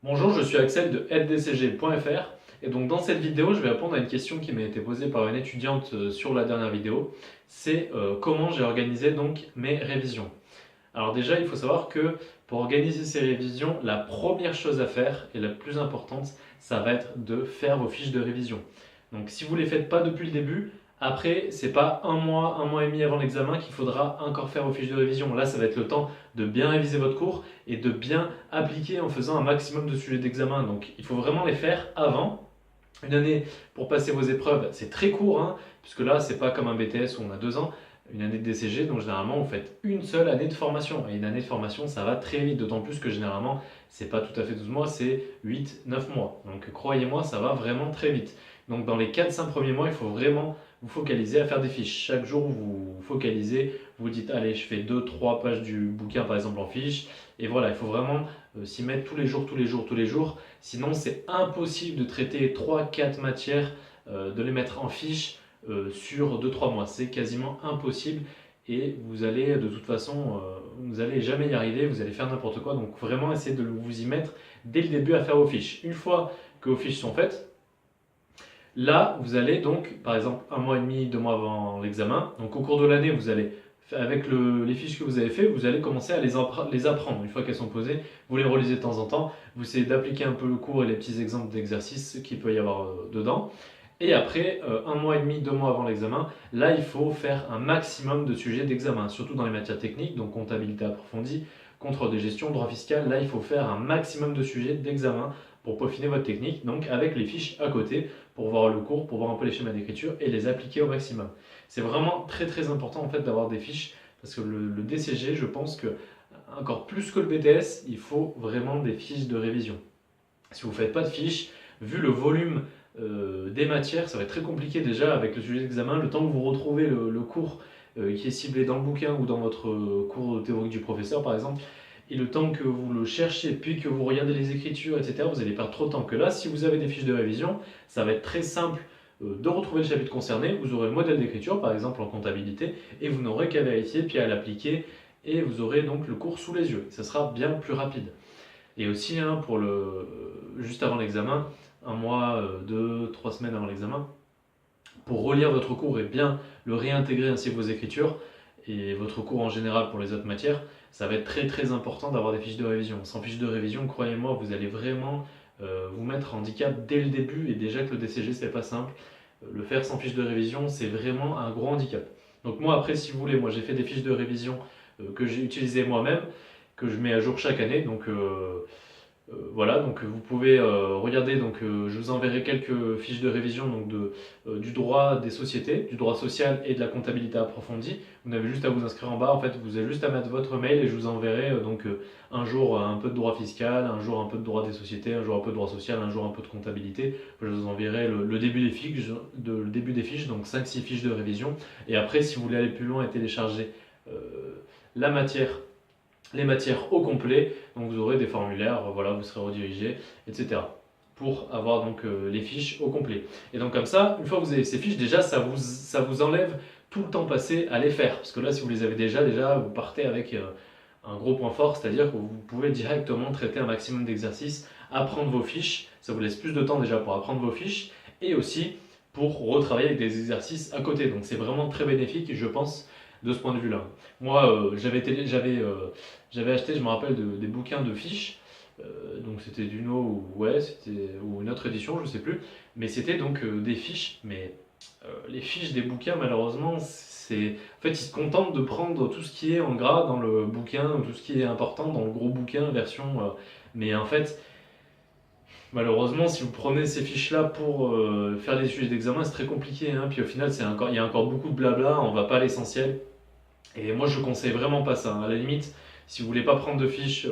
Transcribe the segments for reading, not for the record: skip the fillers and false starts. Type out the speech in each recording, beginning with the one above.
Bonjour, je suis Axel de aiddcg.fr et donc dans cette vidéo, je vais répondre à une question qui m'a été posée par une étudiante sur la dernière vidéo. C'est comment j'ai organisé donc mes révisions. Alors déjà, il faut savoir que pour organiser ces révisions, la première chose à faire et la plus importante, ça va être de faire vos fiches de révision. Donc si vous ne les faites pas depuis le début, après, c'est pas un mois et demi avant l'examen qu'il faudra encore faire vos fiches de révision. Là, ça va être le temps de bien réviser votre cours et de bien appliquer en faisant un maximum de sujets d'examen. Donc il faut vraiment les faire avant. Une année pour passer vos épreuves, c'est très court, hein, puisque là, c'est pas comme un BTS où on a 2 ans. Une année de DCG, donc généralement, vous faites une seule année de formation. Et une année de formation, ça va très vite, d'autant plus que généralement, c'est pas tout à fait 12 mois, c'est 8, 9 mois. Donc croyez-moi, ça va vraiment très vite. Donc dans les 4-5 premiers mois, il faut vraiment vous focaliser à faire des fiches. Chaque jour, vous vous focalisez, vous dites, allez, je fais 2, 3 pages du bouquin, par exemple, en fiche. Et voilà, il faut vraiment s'y mettre tous les jours, tous les jours, tous les jours. Sinon, c'est impossible de traiter 3, 4 matières, de les mettre en fiche sur 2, 3 mois. C'est quasiment impossible et vous allez de toute façon, vous n'allez jamais y arriver, vous allez faire n'importe quoi. Donc vraiment essayez de vous y mettre dès le début à faire vos fiches. Une fois que vos fiches sont faites, là vous allez donc, par exemple, un mois et demi, 2 mois avant l'examen, donc au cours de l'année, vous allez, avec les fiches que vous avez fait, vous allez commencer à les apprendre. Une fois qu'elles sont posées, vous les relisez de temps en temps, vous essayez d'appliquer un peu le cours et les petits exemples d'exercices qu'il peut y avoir dedans. Et après, un mois et demi, 2 mois avant l'examen, là, il faut faire un maximum de sujets d'examen, surtout dans les matières techniques, donc comptabilité approfondie, contrôle de gestion, droit fiscal. Là, il faut faire un maximum de sujets d'examen pour peaufiner votre technique, donc avec les fiches à côté, pour voir le cours, pour voir un peu les schémas d'écriture et les appliquer au maximum. C'est vraiment très très important en fait d'avoir des fiches, parce que le DCG, je pense que encore plus que le BTS, il faut vraiment des fiches de révision. Si vous ne faites pas de fiches, vu le volume des matières, ça va être très compliqué déjà avec le sujet d'examen. Le temps que vous retrouvez le cours qui est ciblé dans le bouquin ou dans votre cours théorique du professeur par exemple, et le temps que vous le cherchez, puis que vous regardez les écritures, etc., vous allez perdre trop de temps que là. Si vous avez des fiches de révision, ça va être très simple de retrouver le chapitre concerné. Vous aurez le modèle d'écriture, par exemple en comptabilité, et vous n'aurez qu'à vérifier, puis à l'appliquer, et vous aurez donc le cours sous les yeux. Ça sera bien plus rapide. Et aussi, hein, juste avant l'examen, un mois, 2, 3 semaines avant l'examen, pour relire votre cours et bien le réintégrer ainsi que vos écritures et votre cours en général pour les autres matières, ça va être très très important d'avoir des fiches de révision. Sans fiches de révision, croyez-moi, vous allez vraiment vous mettre en handicap dès le début, et déjà que le DCG c'est pas simple, le faire sans fiches de révision c'est vraiment un gros handicap. Donc moi après, si vous voulez, moi j'ai fait des fiches de révision que j'ai utilisées moi-même, que je mets à jour chaque année. Donc voilà, donc vous pouvez regarder, donc je vous enverrai quelques fiches de révision donc du droit des sociétés, du droit social et de la comptabilité approfondie. Vous n'avez juste à vous inscrire en bas, en fait vous avez juste à mettre votre mail et je vous enverrai un jour un peu de droit fiscal, un jour un peu de droit des sociétés, un jour un peu de droit social, un jour un peu de comptabilité. Je vous enverrai le début des fiches, donc 5-6 fiches de révision. Et après, si vous voulez aller plus loin et télécharger la matière les matières au complet, donc vous aurez des formulaires, voilà, vous serez redirigé, etc. pour avoir donc les fiches au complet. Et donc comme ça, une fois que vous avez ces fiches, déjà ça vous enlève tout le temps passé à les faire. Parce que là, si vous les avez déjà vous partez avec un gros point fort, c'est-à-dire que vous pouvez directement traiter un maximum d'exercices, apprendre vos fiches, ça vous laisse plus de temps déjà pour apprendre vos fiches, et aussi pour retravailler avec des exercices à côté. Donc c'est vraiment très bénéfique, je pense, de ce point de vue-là. Moi, j'avais acheté, je me rappelle, des bouquins de fiches. Donc c'était d'Uno ou une autre édition, je sais plus. Mais c'était donc des fiches. Mais les fiches des bouquins, malheureusement, en fait, ils se contentent de prendre tout ce qui est en gras dans le bouquin, tout ce qui est important dans le gros bouquin, version. Mais en fait, malheureusement, si vous prenez ces fiches-là pour faire les sujets d'examen, c'est très compliqué, hein. Puis au final, il y a encore beaucoup de blabla, on va pas à l'essentiel. Et moi, je conseille vraiment pas ça, hein. À la limite, si vous voulez pas prendre de fiches,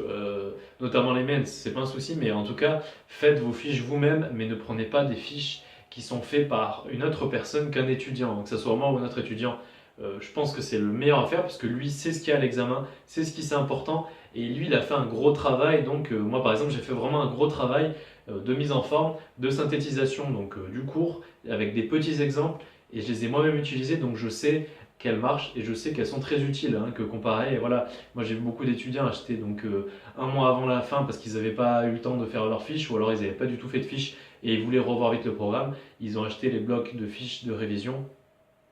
notamment les miennes, c'est pas un souci, mais en tout cas, faites vos fiches vous-même, mais ne prenez pas des fiches qui sont faites par une autre personne qu'un étudiant, que ce soit moi ou un autre étudiant. Je pense que c'est le meilleur à faire parce que lui sait ce qu'il y a à l'examen, sait ce qui c'est important, et lui il a fait un gros travail. Donc moi par exemple j'ai fait vraiment un gros travail de mise en forme, de synthétisation donc du cours avec des petits exemples, et je les ai moi-même utilisés, donc je sais qu'elles marchent et je sais qu'elles sont très utiles, hein, que comparé, voilà, moi j'ai vu beaucoup d'étudiants acheter donc un mois avant la fin parce qu'ils n'avaient pas eu le temps de faire leur fiche ou alors ils n'avaient pas du tout fait de fiche et ils voulaient revoir vite le programme, ils ont acheté les blocs de fiches de révision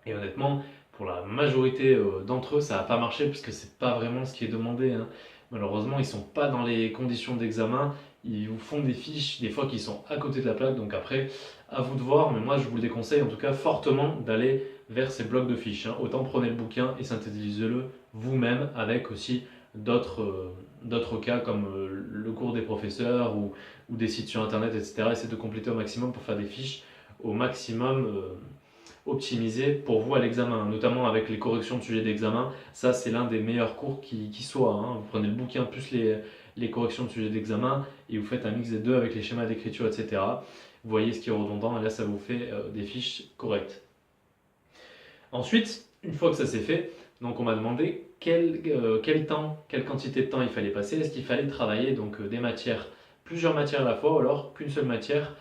et honnêtement, pour la majorité d'entre eux, ça n'a pas marché puisque c'est pas vraiment ce qui est demandé, hein. Malheureusement, ils sont pas dans les conditions d'examen, ils vous font des fiches des fois qui sont à côté de la plaque, donc après, à vous de voir, mais moi je vous le déconseille en tout cas fortement d'aller vers ces blocs de fiches, hein. Autant prenez le bouquin et synthétisez-le vous-même avec aussi d'autres cas comme le cours des professeurs ou des sites sur internet, etc. Essayez de compléter au maximum pour faire des fiches au maximum optimisées pour vous à l'examen, notamment avec les corrections de sujets d'examen. Ça, c'est l'un des meilleurs cours qui soit, hein. Vous prenez le bouquin plus les corrections de sujets d'examen et vous faites un mix des deux avec les schémas d'écriture, etc. Vous voyez ce qui est redondant et là, ça vous fait des fiches correctes. Ensuite, une fois que ça s'est fait, donc on m'a demandé quel temps, quelle quantité de temps il fallait passer. Est-ce qu'il fallait travailler donc des matières, plusieurs matières à la fois, ou alors qu'une seule matière,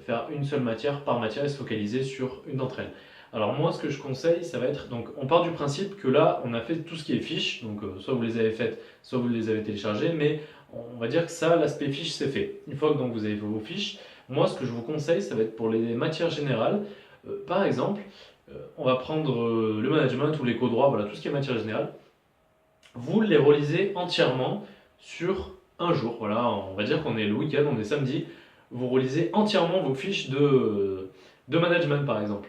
faire une seule matière par matière et se focaliser sur une d'entre elles. Alors moi, ce que je conseille, ça va être, donc on part du principe que là, on a fait tout ce qui est fiches, donc soit vous les avez faites, soit vous les avez téléchargées, mais on va dire que ça, l'aspect fiche, c'est fait. Une fois que donc, vous avez fait vos fiches, moi, ce que je vous conseille, ça va être pour les matières générales, par exemple, on va prendre le management ou l'éco-droit, voilà, tout ce qui est matière générale. Vous les relisez entièrement sur un jour. Voilà, on va dire qu'on est le week-end, on est samedi. Vous relisez entièrement vos fiches de management, par exemple.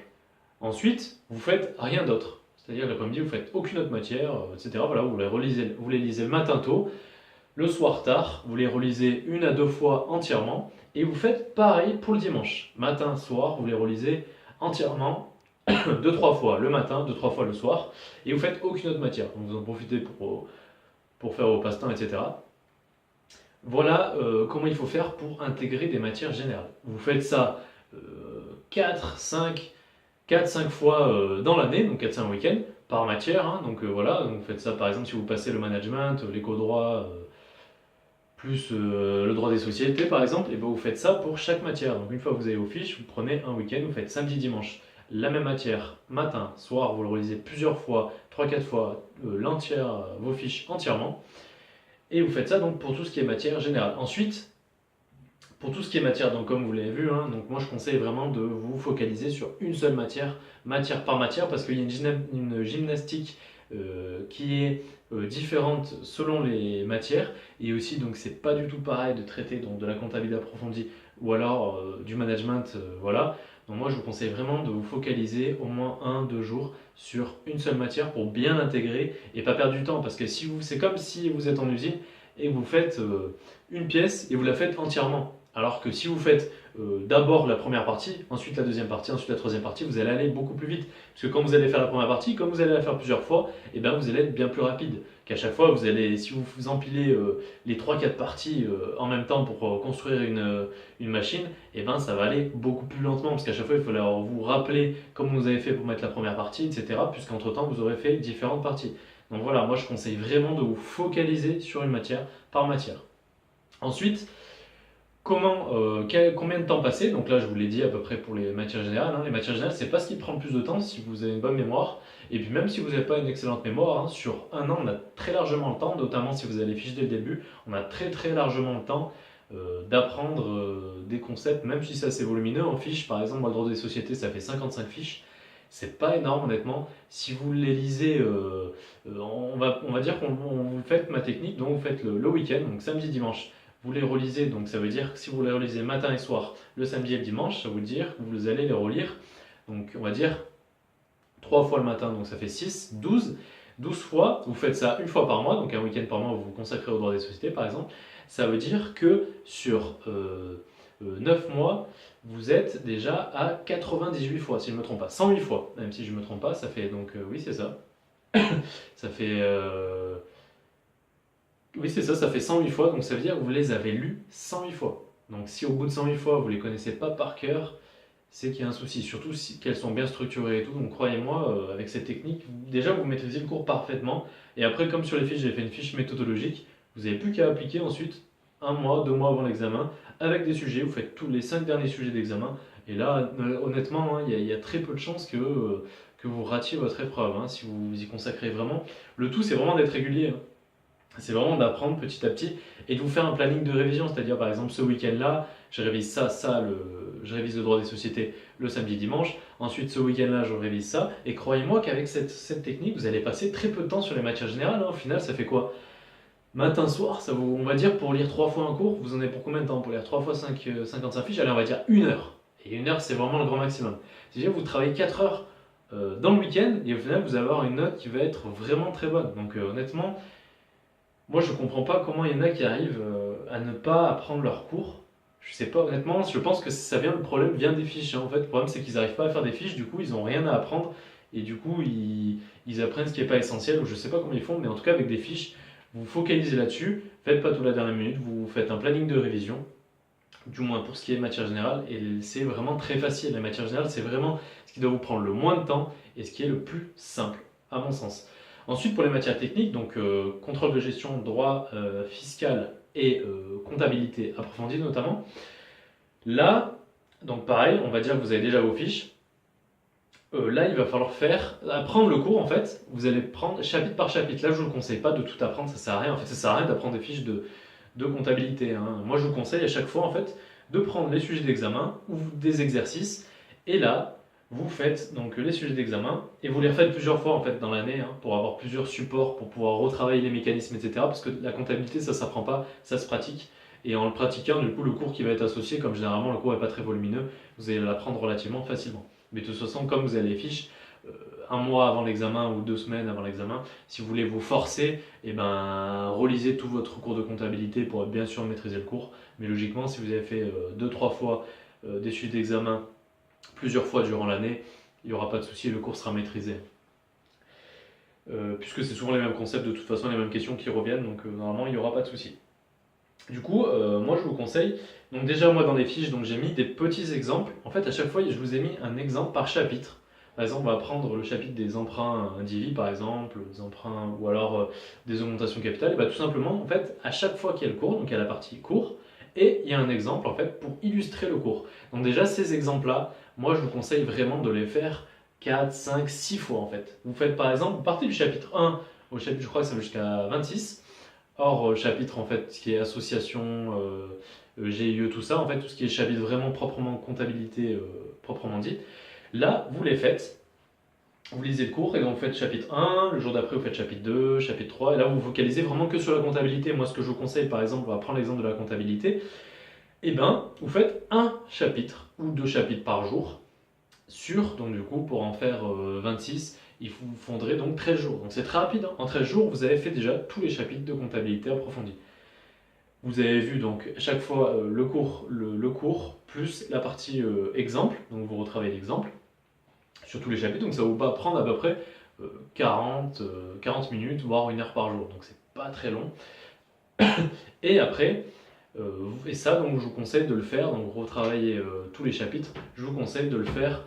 Ensuite, vous faites rien d'autre. C'est-à-dire l'après-midi, vous faites aucune autre matière, etc. Voilà, vous les lisez le matin tôt, le soir tard, vous les relisez une à deux fois entièrement. Et vous faites pareil pour le dimanche. Matin, soir, vous les relisez entièrement deux, trois fois le matin, deux, trois fois le soir, et vous faites aucune autre matière. Donc vous en profitez pour faire vos passe-temps, etc. Voilà comment il faut faire pour intégrer des matières générales. Vous faites ça 4-5 fois dans l'année, donc 4-5 week-ends, par matière, hein. Donc voilà, donc vous faites ça par exemple si vous passez le management, l'éco-droit, plus le droit des sociétés par exemple, et bien vous faites ça pour chaque matière. Donc une fois que vous avez vos fiches, vous prenez un week-end, vous faites samedi, dimanche la même matière, matin, soir, vous le relisez plusieurs fois, 3-4 fois, vos fiches entièrement. Et vous faites ça donc pour tout ce qui est matière générale. Ensuite, pour tout ce qui est matière, donc comme vous l'avez vu, hein, donc moi je conseille vraiment de vous focaliser sur une seule matière, matière par matière, parce qu'il y a une gymnastique qui est différente selon les matières, et aussi donc c'est pas du tout pareil de traiter donc, de la comptabilité approfondie ou alors du management, voilà. Donc moi je vous conseille vraiment de vous focaliser au moins 1-2 jours sur une seule matière pour bien l'intégrer et pas perdre du temps, parce que c'est comme si vous êtes en usine et vous faites une pièce et vous la faites entièrement. Alors que si vous faites d'abord la première partie, ensuite la deuxième partie, ensuite la troisième partie, vous allez aller beaucoup plus vite. Parce que quand vous allez faire la première partie, comme vous allez la faire plusieurs fois, et bien vous allez être bien plus rapide. Qu'à chaque fois, si vous empilez les 3-4 parties en même temps pour construire une machine, et ben ça va aller beaucoup plus lentement. Parce qu'à chaque fois, il faut vous rappeler comment vous avez fait pour mettre la première partie, etc. Puisqu'entre temps, vous aurez fait différentes parties. Donc voilà, moi je conseille vraiment de vous focaliser sur une matière par matière. Ensuite, combien de temps passer? Donc là, je vous l'ai dit à peu près pour les matières générales, hein. Les matières générales, c'est pas ce qui prend le plus de temps si vous avez une bonne mémoire. Et puis même si vous n'avez pas une excellente mémoire, hein, sur un an, on a très largement le temps, notamment si vous avez les fiches dès le début, on a très très largement le temps d'apprendre des concepts, même si c'est assez volumineux. En fiches, par exemple, dans le droit des sociétés, ça fait 55 fiches. C'est pas énorme honnêtement. Si vous les lisez, on va dire qu'on vous faites ma technique, donc vous faites le week-end, donc samedi, dimanche. Vous les relisez, donc ça veut dire que si vous les relisez matin et soir, le samedi et le dimanche, ça veut dire que vous allez les relire, donc on va dire 3 fois le matin, donc ça fait 6, 12 fois, vous faites ça une fois par mois, donc un week-end par mois, vous vous consacrez au droit des sociétés par exemple, ça veut dire que sur 9 mois, vous êtes déjà à 98 fois, si je ne me trompe pas, 108 fois, même si je ne me trompe pas, ça fait donc, oui c'est ça, ça fait... Oui, c'est ça, ça fait 108 fois, donc ça veut dire que vous les avez lus 108 fois. Donc si au bout de 108 fois, vous ne les connaissez pas par cœur, c'est qu'il y a un souci, surtout si qu'elles sont bien structurées et tout. Donc croyez-moi, avec cette technique, déjà vous maîtrisez le cours parfaitement. Et après, comme sur les fiches, j'ai fait une fiche méthodologique, vous n'avez plus qu'à appliquer ensuite 1 mois, 2 mois avant l'examen, avec des sujets, vous faites tous les 5 derniers sujets d'examen. Et là, honnêtement, hein, il y a très peu de chances que que vous ratiez votre épreuve, hein, si vous y consacrez vraiment. Le tout, c'est vraiment d'être régulier, hein. C'est vraiment d'apprendre petit à petit et de vous faire un planning de révision. C'est-à-dire, par exemple, ce week-end-là, je révise je révise le droit des sociétés le samedi, dimanche. Ensuite, ce week-end-là, je révise ça. Et croyez-moi qu'avec cette technique, vous allez passer très peu de temps sur les matières générales, hein. Au final, ça fait quoi? Matin, soir, on va dire, pour lire 3 fois un cours, vous en avez pour combien de temps? Pour lire 3 fois 55 fiches, allez, on va dire 1 heure. Et 1 heure, c'est vraiment le grand maximum. C'est-à-dire, vous travaillez 4 heures dans le week-end, et au final, vous allez avoir une note qui va être vraiment très bonne. Donc, honnêtement, moi, je comprends pas comment il y en a qui arrivent à ne pas apprendre leurs cours. Je sais pas, honnêtement, je pense que le problème vient des fiches, hein. En fait, le problème, c'est qu'ils n'arrivent pas à faire des fiches, du coup, ils n'ont rien à apprendre, et du coup, ils apprennent ce qui n'est pas essentiel, ou je sais pas comment ils font, mais en tout cas, avec des fiches, vous vous focalisez là-dessus, faites pas tout la dernière minute, vous faites un planning de révision, du moins pour ce qui est matière générale, et c'est vraiment très facile. La matière générale, c'est vraiment ce qui doit vous prendre le moins de temps et ce qui est le plus simple, à mon sens. Ensuite, pour les matières techniques, donc contrôle de gestion, droit fiscal et comptabilité approfondie notamment, là, donc pareil, on va dire que vous avez déjà vos fiches. Là, il va falloir apprendre le cours en fait. Vous allez prendre chapitre par chapitre. Là, je ne vous conseille pas de tout apprendre, ça sert à rien. En fait, ça sert à rien d'apprendre des fiches de comptabilité, hein. Moi, je vous conseille à chaque fois en fait de prendre les sujets d'examen ou des exercices. Et là, vous faites donc les sujets d'examen et vous les refaites plusieurs fois en fait dans l'année, hein, pour avoir plusieurs supports, pour pouvoir retravailler les mécanismes, etc. Parce que la comptabilité, ça s'apprend pas, ça se pratique. Et en le pratiquant, du coup, le cours qui va être associé, comme généralement le cours n'est pas très volumineux, vous allez l'apprendre relativement facilement. Mais de toute façon, comme vous avez les fiches, un mois avant l'examen ou 2 semaines avant l'examen, si vous voulez vous forcer, eh ben, relisez tout votre cours de comptabilité pour bien sûr maîtriser le cours. Mais logiquement, si vous avez fait 2-3 fois des suites d'examen plusieurs fois durant l'année, il n'y aura pas de souci, le cours sera maîtrisé. Puisque c'est souvent les mêmes concepts, de toute façon, les mêmes questions qui reviennent, donc normalement, il n'y aura pas de souci. Du coup, moi je vous conseille, donc déjà moi dans les fiches, donc j'ai mis des petits exemples. En fait, à chaque fois, je vous ai mis un exemple par chapitre. Par exemple, on va prendre le chapitre des emprunts indivis, par exemple, des emprunts ou alors des augmentations capitales. Et bah, tout simplement, en fait, à chaque fois qu'il y a le cours, donc il y a la partie cours, et il y a un exemple en fait pour illustrer le cours. Donc déjà, ces exemples-là, moi je vous conseille vraiment de les faire 4, 5, 6 fois en fait. Vous faites par exemple, vous partez du chapitre 1 au chapitre, je crois que ça va jusqu'à 26. Hors chapitre en fait, ce qui est association, GIE, tout ça, en fait, tout ce qui est chapitre vraiment proprement comptabilité, proprement dit. Là, vous les faites, vous lisez le cours et donc vous faites chapitre 1, le jour d'après vous faites chapitre 2, chapitre 3, et là vous vous focalisez vraiment que sur la comptabilité. Moi, ce que je vous conseille, par exemple, on va prendre l'exemple de la comptabilité, et ben, vous faites un chapitre ou 2 chapitres par jour donc du coup, pour en faire 26, il vous faudrait donc 13 jours. Donc c'est très rapide, hein. En 13 jours, vous avez fait déjà tous les chapitres de comptabilité approfondie. Vous avez vu donc chaque fois le cours plus la partie exemple, donc vous retravaillez l'exemple sur tous les chapitres, donc ça va vous prendre à peu près 40 minutes, voire 1 heure par jour, donc c'est pas très long. Et après, et ça donc je vous conseille de le faire, donc retravailler tous les chapitres, je vous conseille de le faire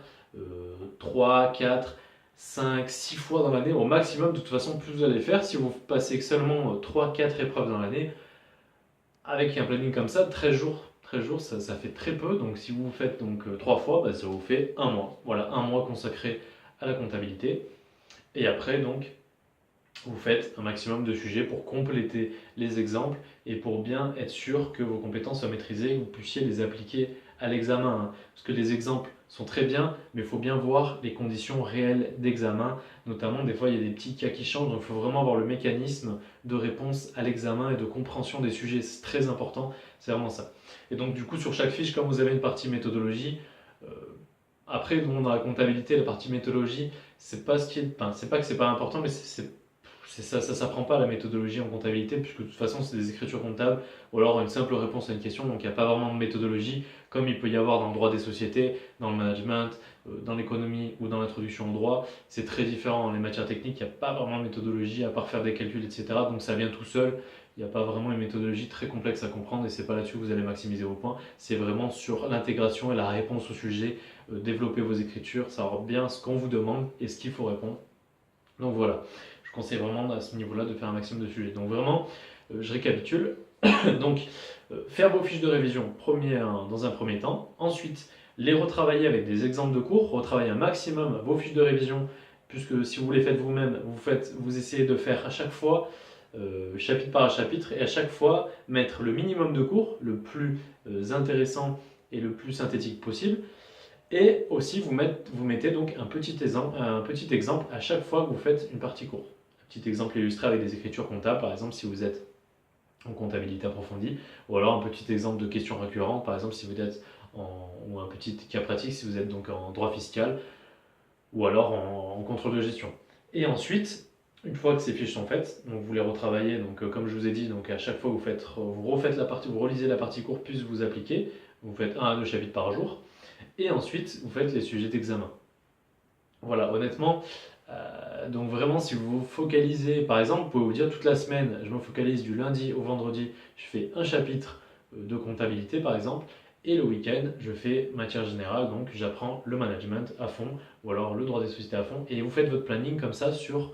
3, 4, 5, 6 fois dans l'année au maximum. De toute façon, plus vous allez faire, si vous passez seulement 3, 4 épreuves dans l'année, avec un planning comme ça, 13 jours, ça fait très peu. Donc si vous faites donc 3 fois, bah, ça vous fait 1 mois. Voilà, 1 mois consacré à la comptabilité. Et après, donc, vous faites un maximum de sujets pour compléter les exemples et pour bien être sûr que vos compétences soient maîtrisées et que vous puissiez les appliquer à l'examen, hein. Parce que les exemples sont très bien, mais il faut bien voir les conditions réelles d'examen. Notamment, des fois, il y a des petits cas qui changent, donc il faut vraiment avoir le mécanisme de réponse à l'examen et de compréhension des sujets. C'est très important, c'est vraiment ça. Et donc, du coup, sur chaque fiche, comme vous avez une partie méthodologie, après, dans la comptabilité, la partie méthodologie, c'est pas c'est pas que c'est pas important, mais ça s'apprend pas la méthodologie en comptabilité, puisque de toute façon c'est des écritures comptables ou alors une simple réponse à une question, donc il n'y a pas vraiment de méthodologie comme il peut y avoir dans le droit des sociétés, dans le management, dans l'économie ou dans l'introduction au droit. C'est très différent. Dans les matières techniques, il n'y a pas vraiment de méthodologie à part faire des calculs, etc. Donc ça vient tout seul. Il n'y a pas vraiment une méthodologie très complexe à comprendre et c'est pas là-dessus que vous allez maximiser vos points. C'est vraiment sur l'intégration et la réponse au sujet, développer vos écritures, savoir bien ce qu'on vous demande et ce qu'il faut répondre. Donc voilà. Je conseille vraiment à ce niveau-là de faire un maximum de sujets. Donc vraiment, je récapitule. Donc, faire vos fiches de révision dans un premier temps. Ensuite, les retravailler avec des exemples de cours, retravailler un maximum vos fiches de révision, puisque si vous les faites vous-même, vous essayez de faire à chaque fois chapitre par chapitre, et à chaque fois mettre le minimum de cours, le plus intéressant et le plus synthétique possible. Et aussi vous mettez donc un petit exemple à chaque fois que vous faites une partie cours. Un petit exemple illustré avec des écritures comptables, par exemple si vous êtes en comptabilité approfondie, ou alors un petit exemple de questions récurrentes, par exemple si vous êtes ou un petit cas pratique si vous êtes donc en droit fiscal, ou alors en contrôle de gestion. Et ensuite, une fois que ces fiches sont faites, donc vous les retravaillez, donc comme je vous ai dit, donc à chaque fois vous refaites la partie, vous relisez la partie courte, puis vous appliquez, vous faites 1 à 2 chapitres par jour, et ensuite vous faites les sujets d'examen. Voilà, honnêtement, donc vraiment si vous vous focalisez, par exemple, vous pouvez vous dire toute la semaine, je me focalise du lundi au vendredi, je fais un chapitre de comptabilité par exemple, et le week-end, je fais matière générale, donc j'apprends le management à fond, ou alors le droit des sociétés à fond, et vous faites votre planning comme ça sur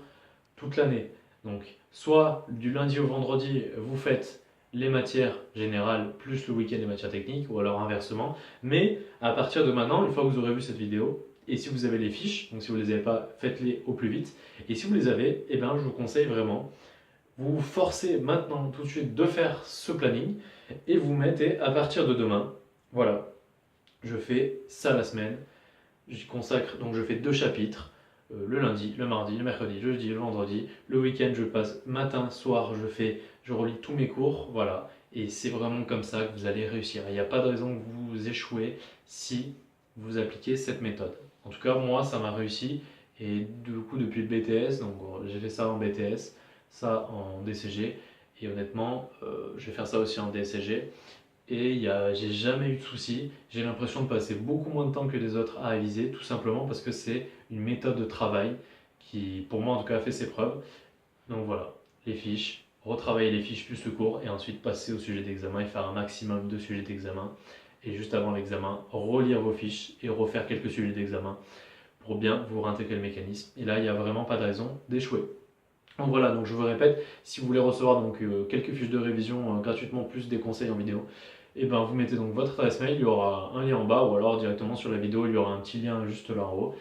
toute l'année. Donc, soit du lundi au vendredi, vous faites les matières générales plus le week-end les matières techniques, ou alors inversement. Mais à partir de maintenant, une fois que vous aurez vu cette vidéo, et si vous avez les fiches, donc si vous ne les avez pas, faites-les au plus vite. Et si vous les avez, eh bien, je vous conseille vraiment, vous vous forcez maintenant tout de suite de faire ce planning, et vous mettez à partir de demain, voilà, je fais ça la semaine, j'y consacre, donc je fais 2 chapitres, le lundi, le mardi, le mercredi, le jeudi, le vendredi, le week-end je passe matin, soir, je relis tous mes cours, voilà, et c'est vraiment comme ça que vous allez réussir. Il n'y a pas de raison que vous échouez si vous appliquez cette méthode. En tout cas, moi, ça m'a réussi, et du coup, depuis le BTS, donc j'ai fait ça en BTS, ça en DCG, et honnêtement, je vais faire ça aussi en DCG. Et j'ai jamais eu de soucis. J'ai l'impression de passer beaucoup moins de temps que les autres à réviser, tout simplement parce que c'est une méthode de travail qui, pour moi en tout cas, a fait ses preuves. Donc voilà, les fiches, retravailler les fiches plus le cours et ensuite passer au sujet d'examen et faire un maximum de sujets d'examen. Et juste avant l'examen, relire vos fiches et refaire quelques sujets d'examen pour bien vous réintégrer le mécanisme. Et là, il n'y a vraiment pas de raison d'échouer. Donc voilà, donc je vous répète, si vous voulez recevoir donc, quelques fiches de révision gratuitement plus des conseils en vidéo, et ben vous mettez donc votre adresse mail, il y aura un lien en bas ou alors directement sur la vidéo, il y aura un petit lien juste là en haut.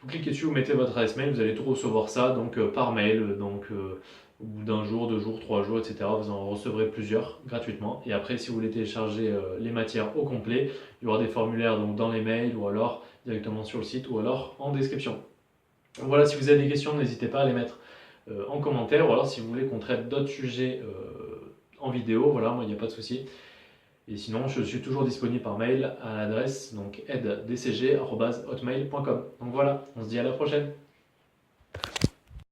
Vous cliquez dessus, vous mettez votre adresse mail, vous allez tout recevoir ça donc par mail, donc au bout d'un jour, 2 jours, 3 jours, etc. Vous en recevrez plusieurs gratuitement. Et après, si vous voulez télécharger les matières au complet, il y aura des formulaires donc dans les mails ou alors directement sur le site ou alors en description. Donc voilà, si vous avez des questions, n'hésitez pas à les mettre en commentaire ou alors si vous voulez qu'on traite d'autres sujets en vidéo, voilà, moi il n'y a pas de souci. Et sinon, je suis toujours disponible par mail à l'adresse donc aide-dcg@hotmail.com. Donc voilà, on se dit à la prochaine.